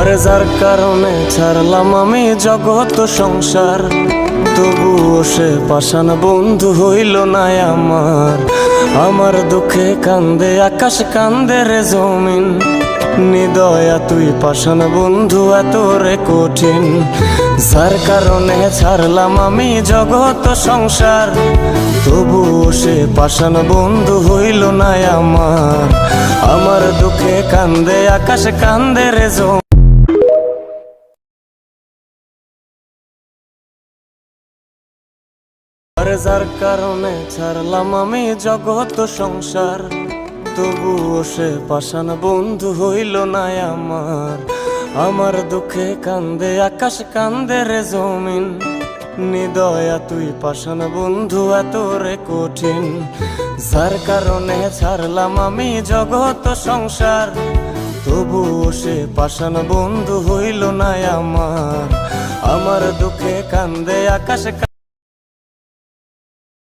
আরে যার কারণে ছাড়লাম আমি জগৎ সংসার, তবুও সে পাষাণ বন্ধু হইল না আমার। আমার দুঃখে কান্দে আকাশ, কান্দে রে জমিন, নিদয়া তুই পাষাণ বন্ধু এত রে কঠিন। যার কারণে ছাড়লাম আমি জগৎ সংসার, তবুও সে পাষাণ বন্ধু হইল না আমার। আমার দুঃখে কান্দে আকাশ, কান্দে রে জমিন। আরে যার কারণে ছাড়লাম আমি জগৎ সংসার, তবুও সে পাষাণ বন্ধু হইল না আমার। আমার দুঃখে কান্দে আকাশ, কান্দে রে জমিন, নিদয়া তুই পাষাণ বন্ধু এত রে কঠিন। যার কারণে ছাড়লাম আমি জগৎ সংসার, তবুও সে পাষাণ বন্ধু হইল না আমার। আমার দুঃখে কান্দে আকাশ।